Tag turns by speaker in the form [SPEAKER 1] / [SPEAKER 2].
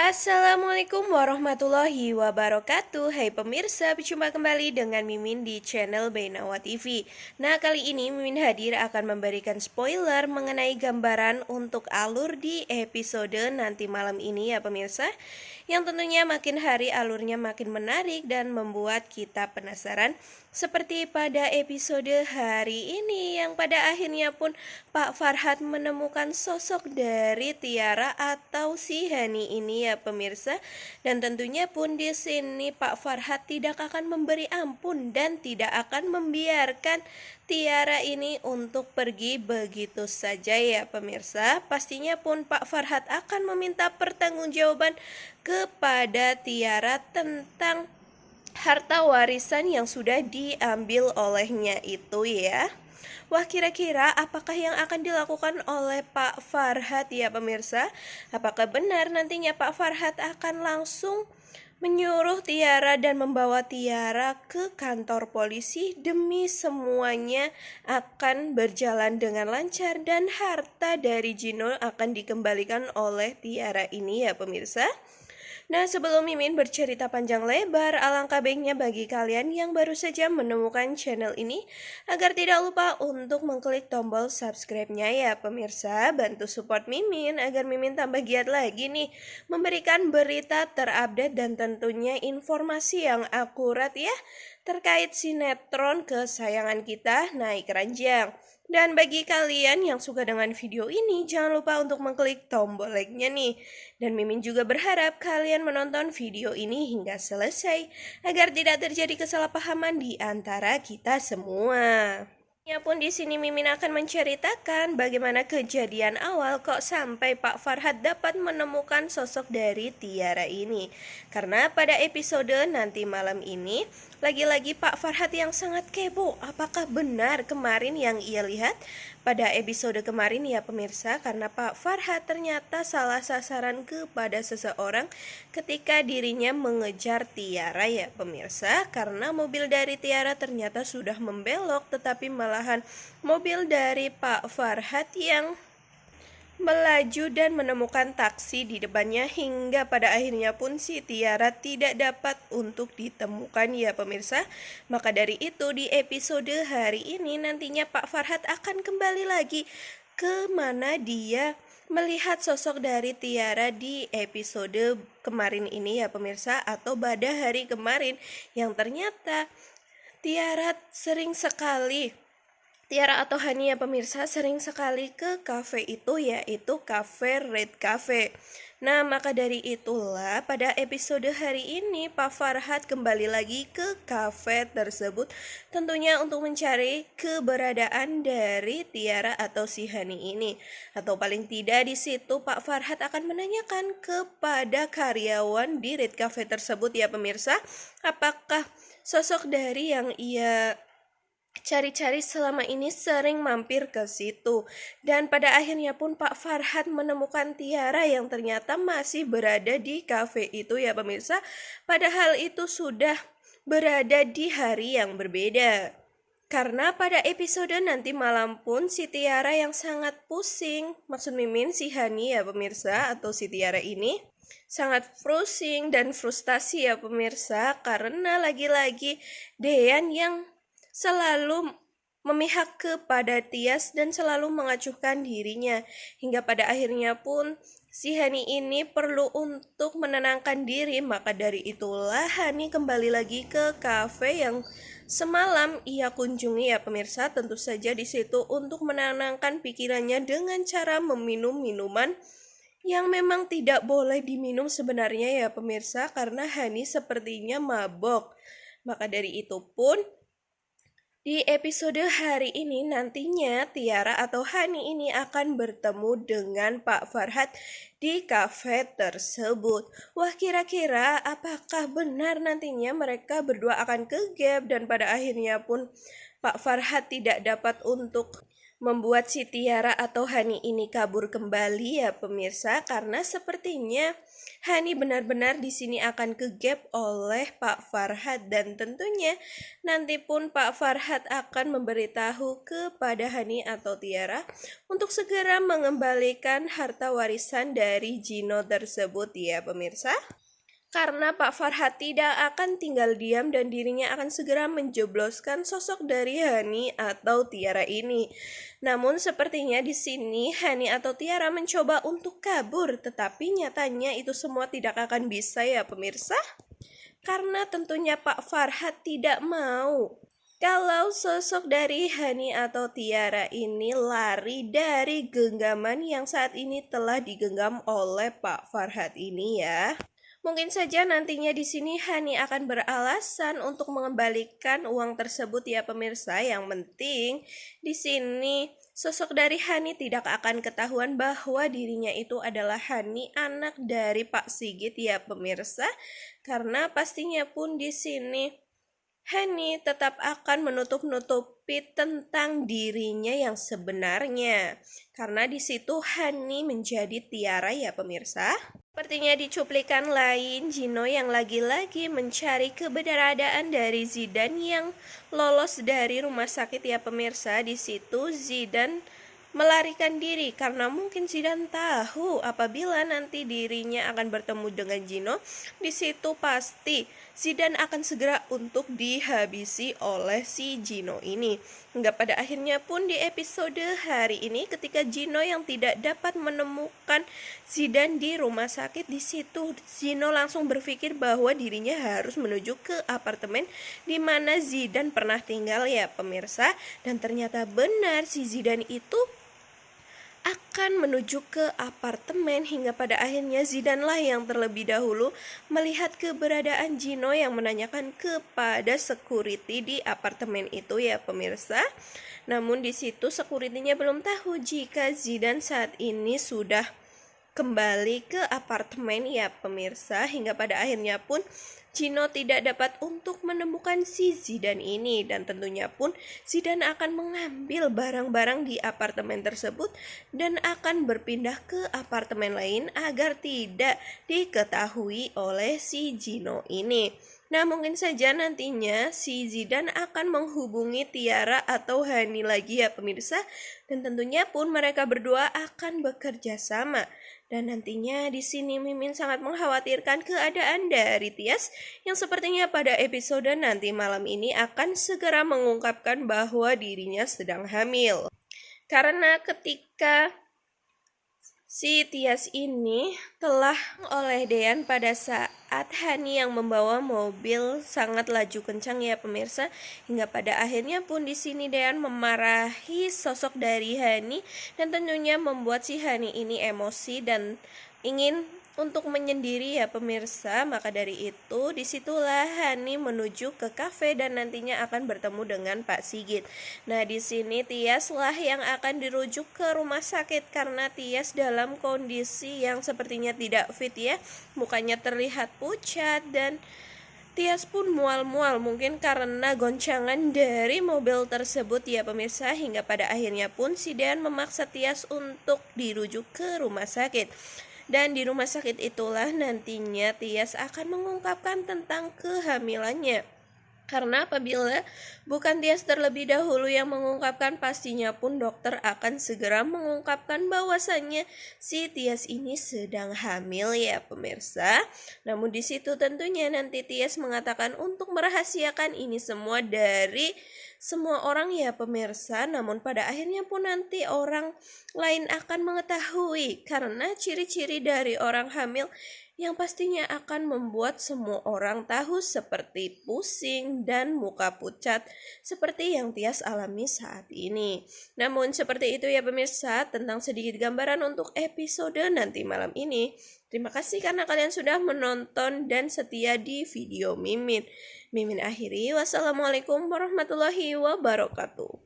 [SPEAKER 1] Assalamualaikum warahmatullahi wabarakatuh. Hai pemirsa, berjumpa kembali dengan Mimin di channel Bainawa TV. Nah, kali ini Mimin hadir akan memberikan spoiler mengenai gambaran untuk alur di episode nanti malam ini ya pemirsa. Yang tentunya makin hari alurnya makin menarik dan membuat kita penasaran, seperti pada episode hari ini yang pada akhirnya pun Pak Farhad menemukan sosok dari Tiara atau si Hani ini ya pemirsa. Dan tentunya pun di sini Pak Farhad tidak akan memberi ampun dan tidak akan membiarkan Tiara ini untuk pergi begitu saja ya pemirsa. Pastinya pun Pak Farhad akan meminta pertanggungjawaban kepada Tiara tentang harta warisan yang sudah diambil olehnya itu ya. Wah, kira-kira apakah yang akan dilakukan oleh Pak Farhad ya pemirsa? Apakah benar nantinya Pak Farhad akan langsung menyuruh Tiara dan membawa Tiara ke kantor polisi demi semuanya akan berjalan dengan lancar dan harta dari Gino akan dikembalikan oleh Tiara ini ya pemirsa? Nah, sebelum Mimin bercerita panjang lebar, alangkah baiknya bagi kalian yang baru saja menemukan channel ini agar tidak lupa untuk mengklik tombol subscribe-nya ya pemirsa. Bantu support Mimin agar Mimin tambah giat lagi nih memberikan berita terupdate dan tentunya informasi yang akurat ya terkait sinetron kesayangan kita Naik Ranjang. Dan bagi kalian yang suka dengan video ini, jangan lupa untuk mengklik tombol like-nya nih. Dan Mimin juga berharap kalian menonton video ini hingga selesai, agar tidak terjadi kesalahpahaman di antara kita semua. Ya pun di sini Mimin akan menceritakan bagaimana kejadian awal kok sampai Pak Farhad dapat menemukan sosok dari Tiara ini. Karena pada episode nanti malam ini, lagi-lagi Pak Farhad yang sangat kepo, apakah benar kemarin yang ia lihat pada episode kemarin ya pemirsa, karena Pak Farhad ternyata salah sasaran kepada seseorang ketika dirinya mengejar Tiara ya pemirsa, karena mobil dari Tiara ternyata sudah membelok tetapi malahan mobil dari Pak Farhad yang melaju dan menemukan taksi di depannya hingga pada akhirnya pun si Tiara tidak dapat untuk ditemukan ya pemirsa. Maka dari itu di episode hari ini nantinya Pak Farhad akan kembali lagi ke mana dia melihat sosok dari Tiara di episode kemarin ini ya pemirsa, atau pada hari kemarin yang ternyata Tiara atau Hani ya pemirsa sering sekali ke cafe itu, yaitu cafe Red Cafe. Nah, maka dari itulah pada episode hari ini Pak Farhad kembali lagi ke cafe tersebut, tentunya untuk mencari keberadaan dari Tiara atau si Hani ini. Atau paling tidak di situ Pak Farhad akan menanyakan kepada karyawan di Red Cafe tersebut ya pemirsa, apakah sosok dari yang ia cari-cari selama ini sering mampir ke situ. Dan pada akhirnya pun Pak Farhad menemukan Tiara yang ternyata masih berada di kafe itu ya pemirsa. Padahal itu sudah berada di hari yang berbeda. Karena pada episode nanti malam pun si Tiara yang sangat pusing, maksud Mimin si Hani ya pemirsa, atau si Tiara ini sangat pusing dan frustasi ya pemirsa, karena lagi-lagi Dean yang selalu memihak kepada Tias dan selalu mengacuhkan dirinya. Hingga pada akhirnya pun si Hani ini perlu untuk menenangkan diri. Maka dari itulah Hani kembali lagi ke kafe yang semalam ia kunjungi ya pemirsa. Tentu saja di situ untuk menenangkan pikirannya dengan cara meminum minuman yang memang tidak boleh diminum sebenarnya ya pemirsa, karena Hani sepertinya mabok. Maka dari itu pun di episode hari ini nantinya Tiara atau Hani ini akan bertemu dengan Pak Farhad di kafe tersebut. Wah, kira-kira apakah benar nantinya mereka berdua akan ke gap dan pada akhirnya pun Pak Farhad tidak dapat untuk membuat si Tiara atau Hani ini kabur kembali ya pemirsa, karena sepertinya Hani benar-benar di sini akan kegap oleh Pak Farhad dan tentunya nanti pun Pak Farhad akan memberitahu kepada Hani atau Tiara untuk segera mengembalikan harta warisan dari Gino tersebut ya pemirsa. Karena Pak Farhad tidak akan tinggal diam dan dirinya akan segera menjebloskan sosok dari Hani atau Tiara ini. Namun sepertinya di sini Hani atau Tiara mencoba untuk kabur, tetapi nyatanya itu semua tidak akan bisa ya pemirsa. Karena tentunya Pak Farhad tidak mau kalau sosok dari Hani atau Tiara ini lari dari genggaman yang saat ini telah digenggam oleh Pak Farhad ini ya. Mungkin saja nantinya di sini Hani akan beralasan untuk mengembalikan uang tersebut ya pemirsa. Yang penting di sini sosok dari Hani tidak akan ketahuan bahwa dirinya itu adalah Hani, anak dari Pak Sigit ya pemirsa. Karena pastinya pun di sini Hani tetap akan menutup-nutupi tentang dirinya yang sebenarnya. Karena di situ Hani menjadi Tiara ya pemirsa. Sepertinya di cuplikan lain, Gino yang lagi-lagi mencari keberadaan dari Zidan yang lolos dari rumah sakit ya pemirsa. Di situ Zidan melarikan diri karena mungkin Zidan tahu apabila nanti dirinya akan bertemu dengan Gino, di situ pasti Zidan akan segera untuk dihabisi oleh si Gino ini. Hingga pada akhirnya pun di episode hari ini ketika Gino yang tidak dapat menemukan Zidan di rumah sakit, di situ Gino langsung berpikir bahwa dirinya harus menuju ke apartemen di mana Zidan pernah tinggal ya pemirsa. Dan ternyata benar si Zidan itu akan menuju ke apartemen hingga pada akhirnya Zidan lah yang terlebih dahulu melihat keberadaan Gino yang menanyakan kepada security di apartemen itu ya pemirsa. Namun di situ securitynya belum tahu jika Zidan saat ini sudah kembali ke apartemen ya pemirsa. Hingga pada akhirnya pun Gino tidak dapat untuk menemukan si Zidan ini dan tentunya pun Zidan akan mengambil barang-barang di apartemen tersebut dan akan berpindah ke apartemen lain agar tidak diketahui oleh si Gino ini. Nah mungkin saja nantinya si Zidan akan menghubungi Tiara atau Hani lagi ya pemirsa. Dan tentunya pun mereka berdua akan bekerja sama. Dan nantinya di sini Mimin sangat mengkhawatirkan keadaan dari Tias yang sepertinya pada episode nanti malam ini akan segera mengungkapkan bahwa dirinya sedang hamil. Karena ketika si Tias ini telah oleh Dean pada saat Hani yang membawa mobil sangat laju kencang ya pemirsa, hingga pada akhirnya pun di sini Dean memarahi sosok dari Hani dan tentunya membuat si Hani ini emosi dan ingin untuk menyendiri ya pemirsa. Maka dari itu disitulah Hani menuju ke kafe dan nantinya akan bertemu dengan Pak Sigit. Nah di sini Tias lah yang akan dirujuk ke rumah sakit karena Tias dalam kondisi yang sepertinya tidak fit ya, mukanya terlihat pucat dan Tias pun mual-mual mungkin karena goncangan dari mobil tersebut ya pemirsa. Hingga pada akhirnya pun si Dean memaksa Tias untuk dirujuk ke rumah sakit. Dan di rumah sakit itulah nantinya Tias akan mengungkapkan tentang kehamilannya. Karena apabila bukan Tias terlebih dahulu yang mengungkapkan, pastinya pun dokter akan segera mengungkapkan bahwasannya si Tias ini sedang hamil ya pemirsa. Namun di situ tentunya nanti Tias mengatakan untuk merahasiakan ini semua dari semua orang ya pemirsa. Namun pada akhirnya pun nanti orang lain akan mengetahui karena ciri-ciri dari orang hamil yang pastinya akan membuat semua orang tahu seperti pusing dan muka pucat seperti yang Tias alami saat ini. Namun seperti itu ya pemirsa tentang sedikit gambaran untuk episode nanti malam ini. Terima kasih karena kalian sudah menonton dan setia di video Mimin. Mimin akhiri, wassalamualaikum warahmatullahi wabarakatuh.